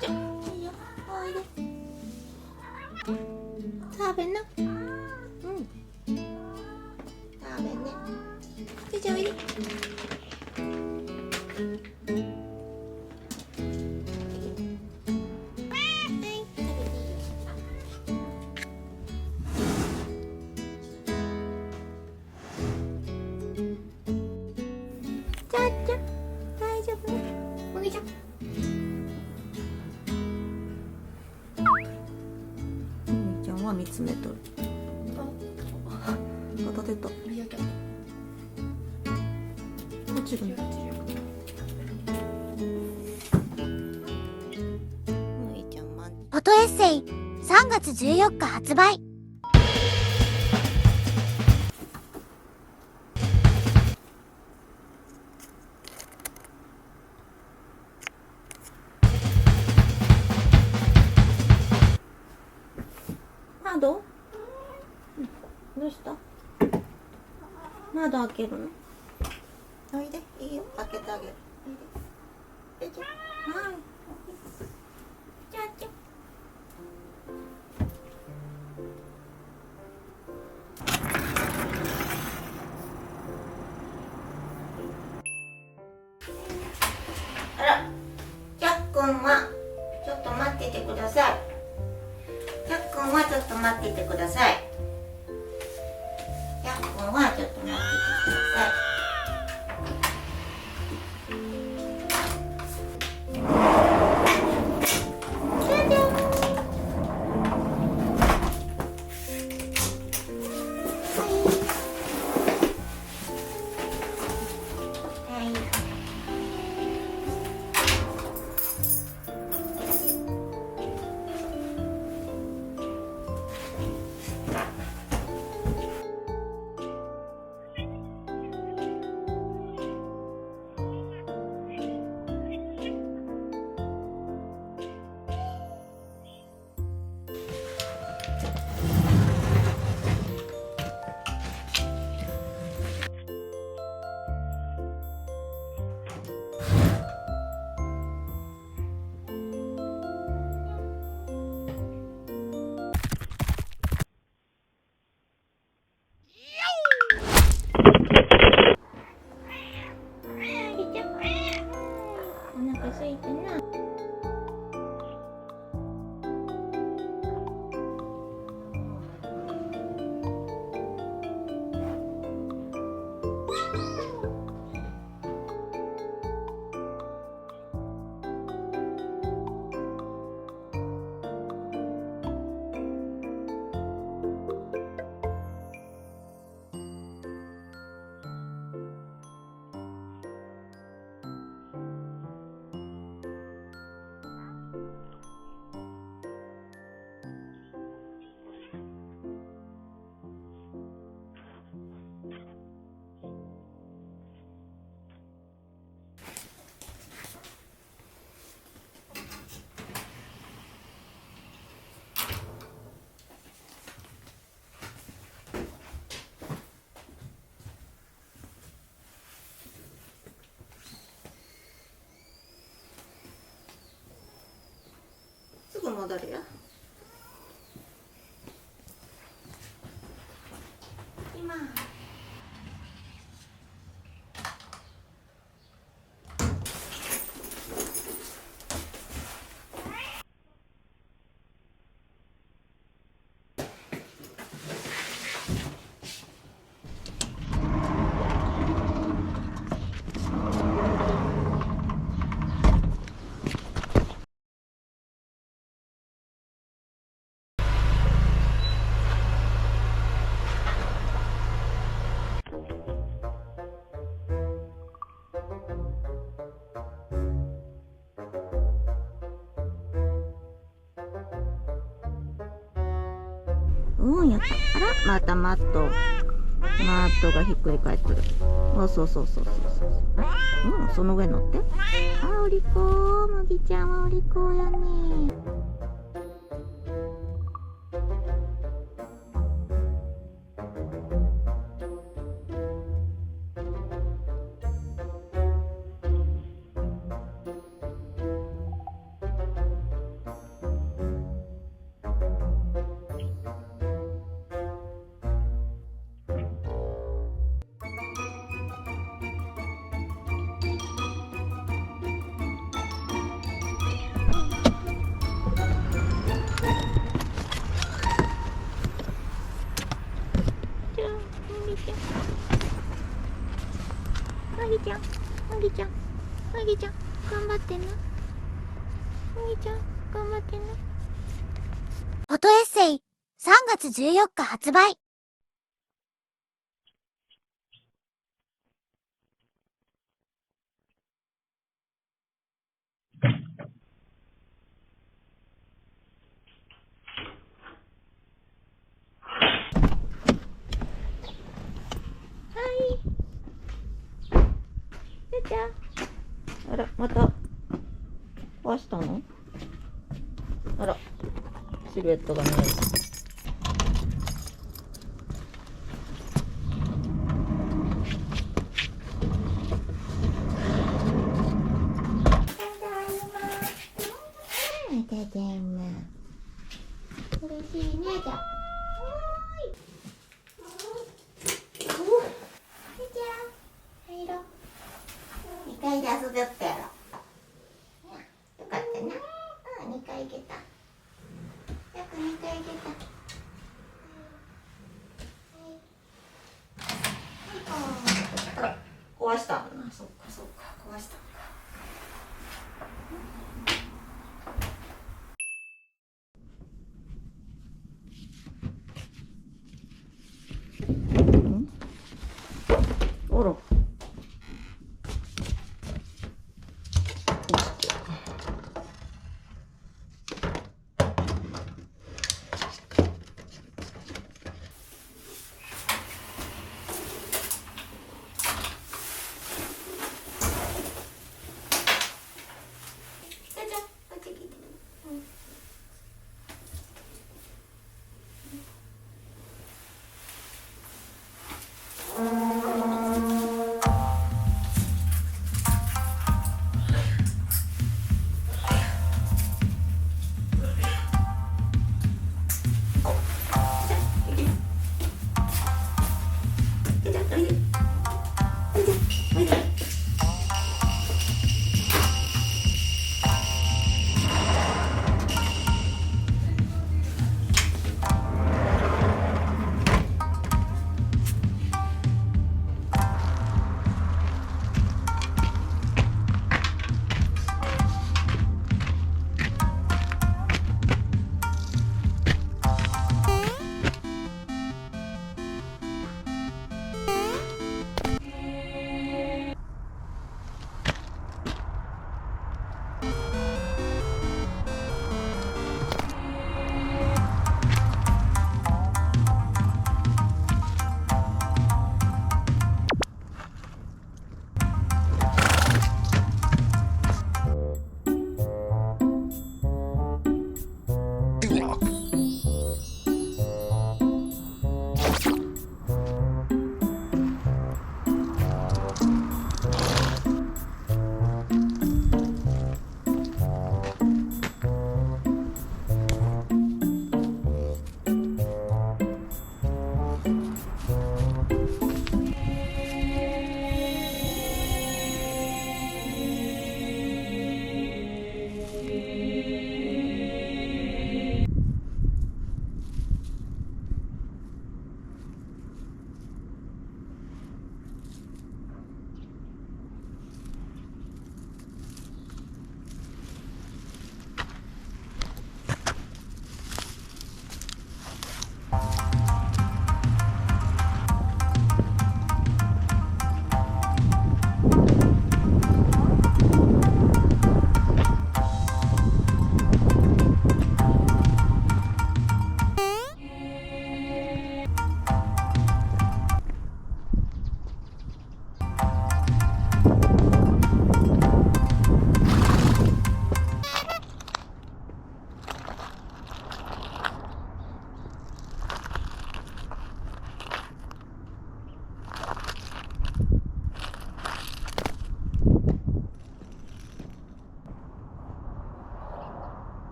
ちゃんいいよ、おいで。食べな。うん、食べね。ちゃちゃんおいで。ちゃちゃ大丈夫ね。おげちゃん。おげちゃんは見つめとる。当たってた。落ちるね。おげちゃんまん。フォトエッセイ3月14日発売。窓？どうした？窓開けるの？おいで、いいよ、開けてあげる。おいで。じゃはい。じゃあじゃ。あら、ジャックンはちょっと待っててください。ジャックンはちょっと待っててください。ジャックンはちょっと待っててください。お腹空いてな。すぐ戻るよ。今。うん、やった。あら、またマットがひっくり返ってる。そうそうそうそうそうそう。うん、その上乗って。あ、お利口。むぎちゃんはお利口やね。麦ちゃん頑張ってな。麦ちゃん頑張ってな。フォトエッセイ3月14日発売。あら、また壊したの？あら、シルエットが見える。ただいま。嬉しいね、じゃあ。入ろう。2階で遊びよったやろ。よかったな。2階行けた。よく2階行けた。あら、壊したのな。そっかそっか、壊したのか。あら。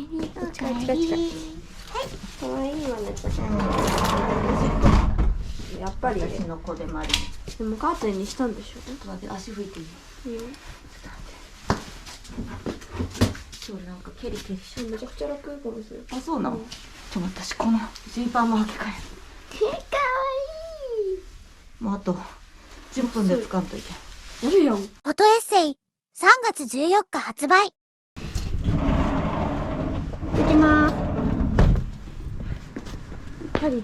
りおかえり。近い。はい。かわいいわね。やっぱり私の子でもあり。でもカーテンにしたんでしょ。ちょっと待って、足拭いていい？いいよ。今日なんかケリケリしめちゃくちゃ楽かもしれない。あ、そうなの？ちょっと待って、私このジーパンも履き替える。かわいい。もうあと10分で使んといけ。やるやん。フォトエッセイ3月14日発売。行きまーす。キャリー。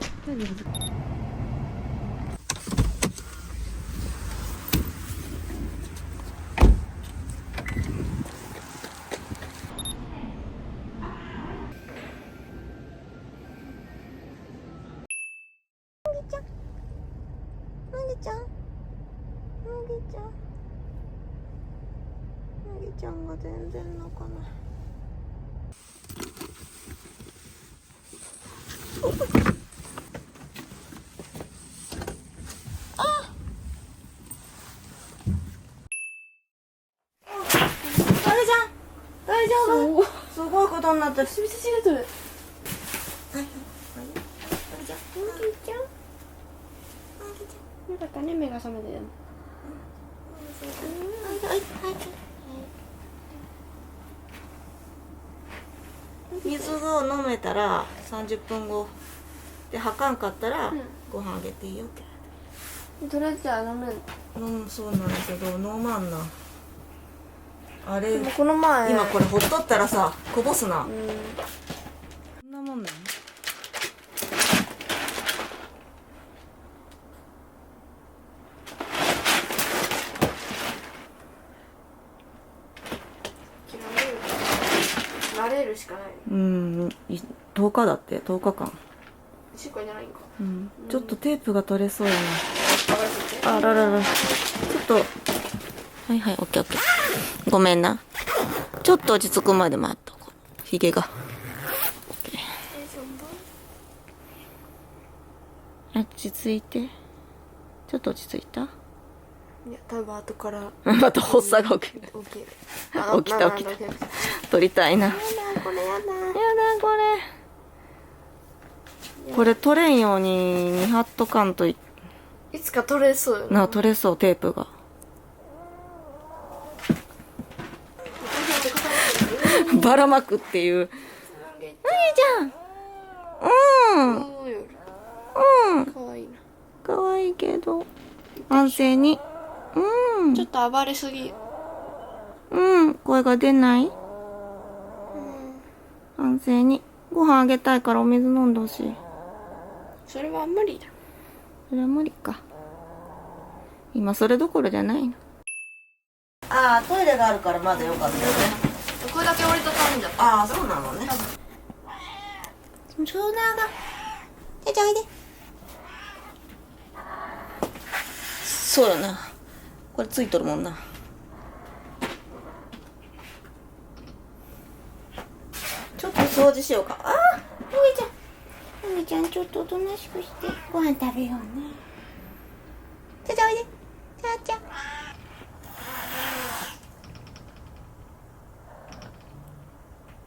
麦ちゃんが全然泣かない。大丈夫？すごいことになってる。めっちゃしれとる。はいはい。よかったね、目が覚めてる。水を飲めたら30分後で吐かんかったらご飯あげていいよって。とりあえずは飲めん。そうなんだけど飲まんな。あれでもこの前今これほっとったらさこぼすな。うん。こんなもんなの？慣れるしかない。10日だって10日間。1週間じゃないんか。ちょっとテープが取れそうやあな。あららら。ちょっとはいはい、オッケーオッケー。ごめんな。ちょっと落ち着くまで待っとこう。ひげが。落ち着いて。ちょっと落ち着いた？いや、多分後からまた発作が起きる。起きる。起きた。撮りたいな。やだこれやだ。これ。これ取れんように見張っとかんといつか取れそうよな。取れそう、テープが。ばらまくっていう。麦ちゃん。かわいいな。かわいいけど安静に。ちょっと暴れすぎ。声が出ない。安静に。ご飯あげたいからお水飲んでほしい。それは無理だ。それは無理か。今それどころじゃないの。ああ、トイレがあるからまだよかったよね。これだけ折りたたんじゃった。ああ、そうなのね。長男が。じゃあおいで。そうよな。これついとるもんな。ちょっと掃除しようか。ああ、麦ちゃんちょっとおとなしくしてご飯食べようね。じゃあおいで。じゃあ。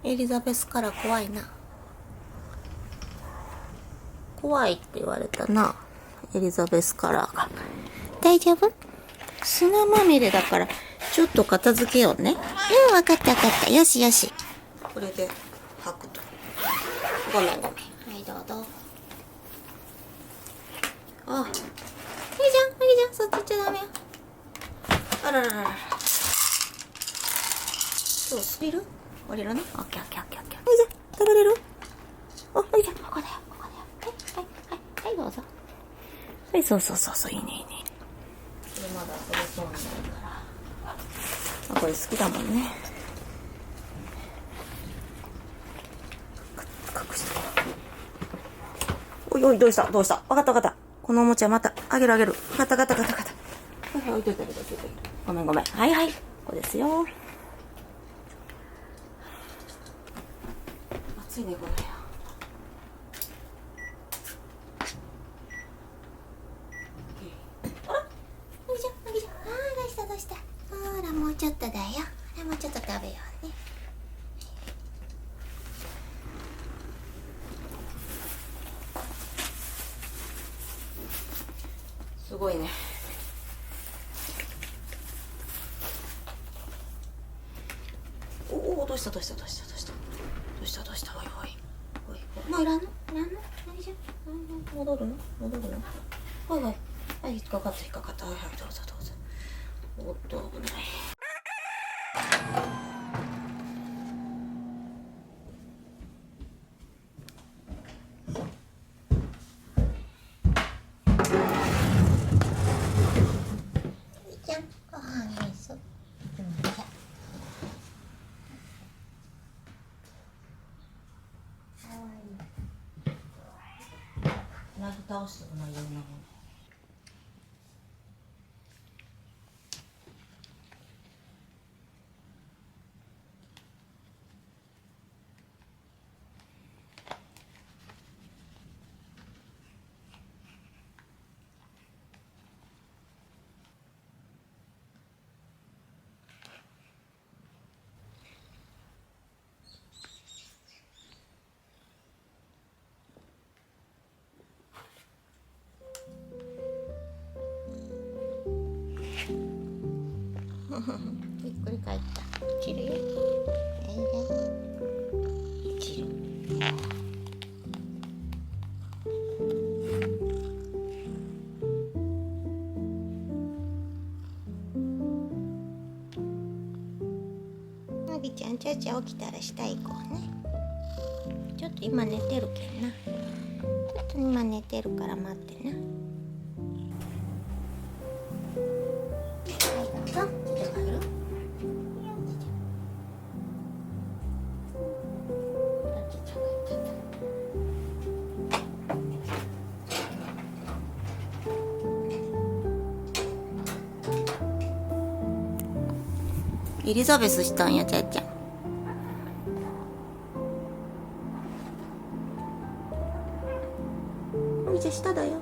エリザベスから怖いな。怖いって言われたな。エリザベスカラーが。大丈夫？砂まみれだからちょっと片付けようね。わかった。よしよし。これで吐くと。ごめん。はい、どうぞ。あ、麦ちゃん、そっち行っちゃダメよ。あらら。そう、降りるね。オッケー。麦ちゃん、食べれる？お、麦ちゃん、ここだよ。はい、どうぞ。はい、そう、いいね。これまだ遊べそうになるから。あ、これ好きだもんね。隠して。おい、どうした？わかった。このおもちゃまた、あげる。わかった。はい、置いといて。ごめん。はい、ここですよ。暑いね、これ。麦ちゃん。どうした。ほら、もうちょっとだよ。もうちょっと食べようね。どうしたどうしたどうしたどうしたどうしたどうしたおいおいおいおいもういらんのいらんの大丈夫戻るの戻るのおいおいはい引っかかった引っかかったはいはいどうぞどうぞおっと危ないじゃんご飯ですなぎ倒してもないようなもんひっくり返った落ちるよ落ちるなぎちゃんちゃちゃ起きたら下行こうねちょっと今寝てるけんなちょっと今寝てるから待ってなエリザベスしたんやちゃちゃんみちゃ下だよ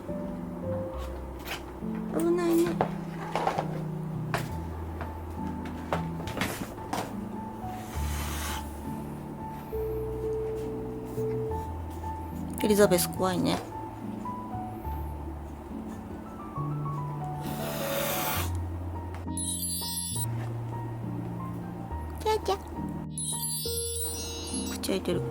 危ないねエリザベス怖いねちゃちゃ口開いてる